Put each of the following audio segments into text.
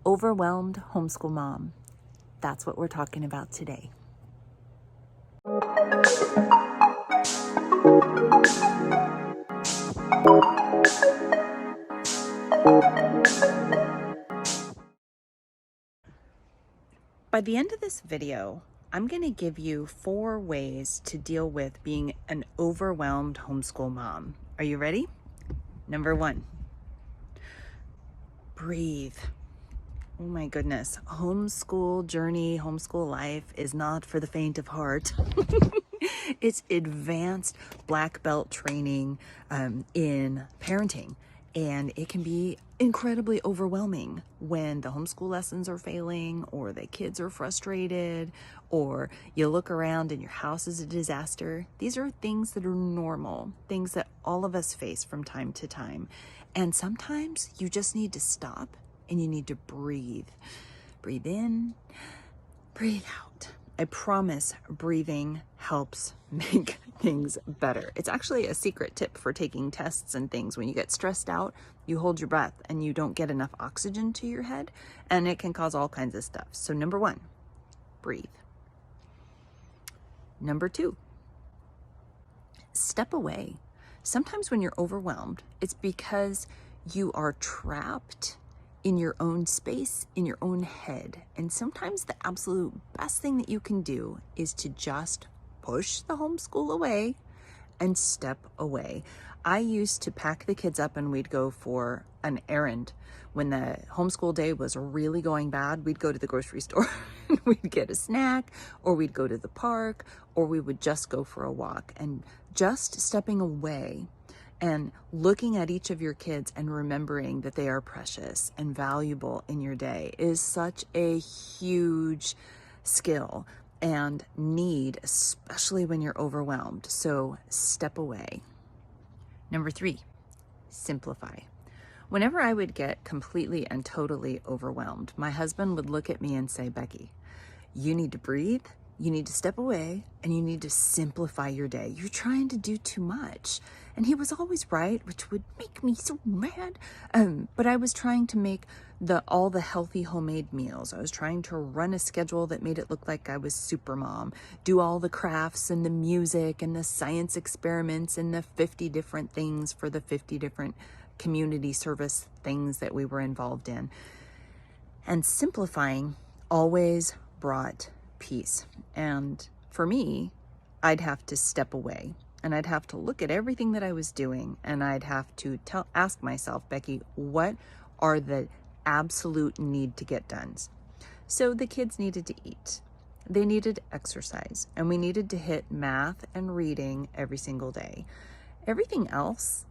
overwhelmed homeschool mom. That's what we're talking about today. By the end of this video, I'm going to give you 4 ways to deal with being an overwhelmed homeschool mom. Are you ready? Number 1, breathe. Oh my goodness, homeschool journey, homeschool life is not for the faint of heart. It's advanced black belt training in parenting. And it can be incredibly overwhelming when the homeschool lessons are failing, or the kids are frustrated, or you look around and your house is a disaster. These are things that are normal, things that all of us face from time to time. And sometimes you just need to stop and you need to breathe. Breathe in, breathe out. I promise breathing helps make things better. It's actually a secret tip for taking tests and things. When you get stressed out, you hold your breath and you don't get enough oxygen to your head, and it can cause all kinds of stuff. So number 1, breathe. Number 2, step away. Sometimes when you're overwhelmed, it's because you are trapped in your own space, in your own head. And sometimes the absolute best thing that you can do is to just push the homeschool away and step away. I used to pack the kids up and we'd go for an errand. When the homeschool day was really going bad, we'd go to the grocery store and we'd get a snack, or we'd go to the park, or we would just go for a walk. And just stepping away and looking at each of your kids and remembering that they are precious and valuable in your day is such a huge skill and need, especially when you're overwhelmed. So step away. Number 3, simplify. Whenever I would get completely and totally overwhelmed, my husband would look at me and say, "Bekki, you need to breathe, you need to step away, and you need to simplify your day. You're trying to do too much." And he was always right, which would make me so mad. But I was trying to make all the healthy homemade meals. I was trying to run a schedule that made it look like I was super mom, do all the crafts and the music and the science experiments and the 50 different things for the 50 different community service things that we were involved in. And simplifying always brought peace. And for me, I'd have to step away and I'd have to look at everything that I was doing, and I'd have to ask myself, "Bekki, what are the absolute need to get done?" So the kids needed to eat, they needed exercise, and we needed to hit math and reading every single day. Everything else,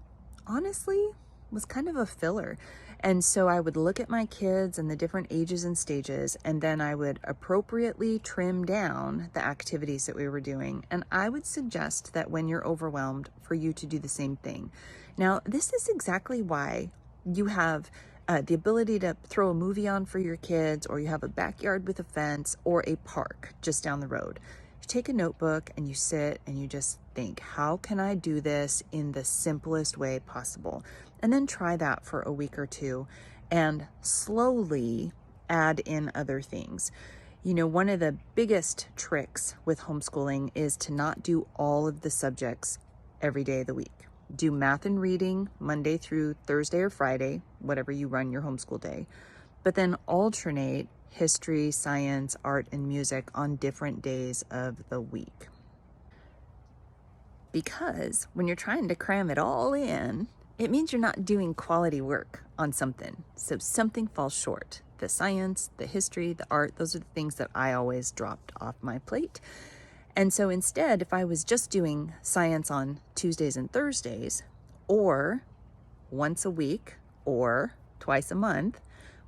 honestly, was kind of a filler. And so I would look at my kids and the different ages and stages, and then I would appropriately trim down the activities that we were doing. And I would suggest that when you're overwhelmed, for you to do the same thing. Now, this is exactly why you have the ability to throw a movie on for your kids, or you have a backyard with a fence, or a park just down the road. You take a notebook and you sit and you just think, how can I do this in the simplest way possible? And then try that for a week or 2 and slowly add in other things. You know, one of the biggest tricks with homeschooling is to not do all of the subjects every day of the week. Do math and reading Monday through Thursday or Friday, whatever you run your homeschool day, but then alternate history, science, art, and music on different days of the week. Because when you're trying to cram it all in, it means you're not doing quality work on something. So something falls short. The science, the history, the art, those are the things that I always dropped off my plate. And so instead, if I was just doing science on Tuesdays and Thursdays, or once a week, or twice a month,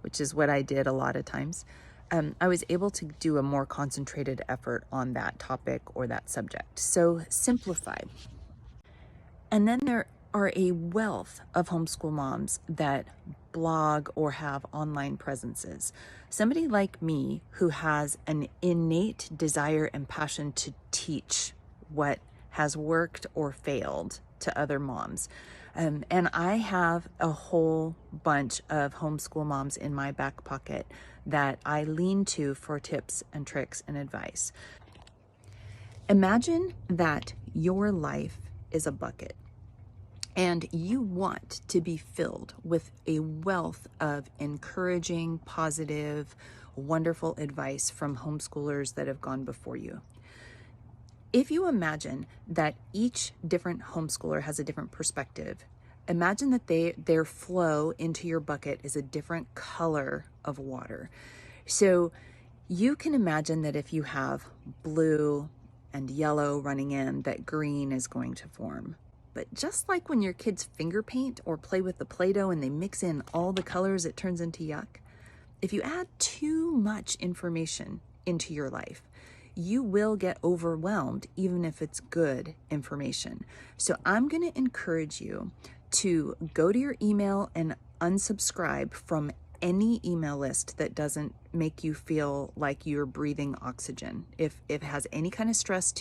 which is what I did a lot of times, I was able to do a more concentrated effort on that topic or that subject. So simplify. And then there are a wealth of homeschool moms that blog or have online presences. Somebody like me who has an innate desire and passion to teach what has worked or failed to other moms. And I have a whole bunch of homeschool moms in my back pocket that I lean to for tips and tricks and advice. Imagine that your life is a bucket and you want to be filled with a wealth of encouraging, positive, wonderful advice from homeschoolers that have gone before you. If you imagine that each different homeschooler has a different perspective, imagine that their flow into your bucket is a different color of water. So you can imagine that if you have blue and yellow running in, that green is going to form. But just like when your kids finger paint or play with the Play-Doh and they mix in all the colors, it turns into yuck. If you add too much information into your life, you will get overwhelmed, even if it's good information. So I'm going to encourage you to go to your email and unsubscribe from any email list that doesn't make you feel like you're breathing oxygen. If it has any kind of stress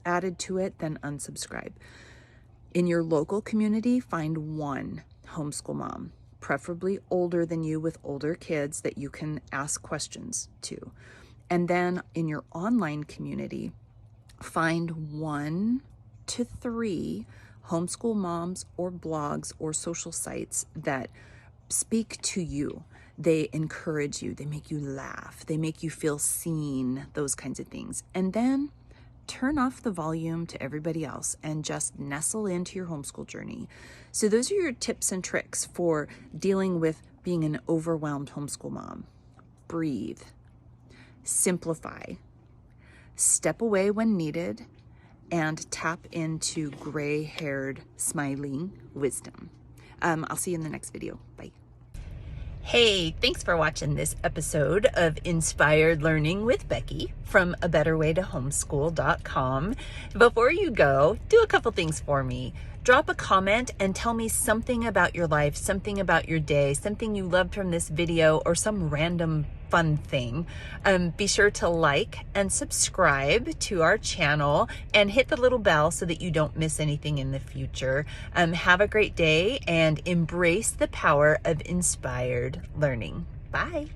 added to it, then unsubscribe. In your local community, find one homeschool mom, preferably older than you with older kids that you can ask questions to. And then in your online community, find 1 to 3 homeschool moms or blogs or social sites that speak to you. They encourage you, they make you laugh, they make you feel seen, those kinds of things. And then turn off the volume to everybody else and just nestle into your homeschool journey. So those are your tips and tricks for dealing with being an overwhelmed homeschool mom. Breathe, simplify, step away when needed, and tap into gray-haired, smiling wisdom. I'll see you in the next video. Bye. Hey, thanks for watching this episode of Inspired Learning with Bekki from abetterwaytohomeschool.com. Before you go, do a couple things for me. Drop a comment and tell me something about your life, something about your day, something you loved from this video, or some random fun thing. Be sure to like and subscribe to our channel and hit the little bell so that you don't miss anything in the future. Have a great day and embrace the power of inspired learning. Bye.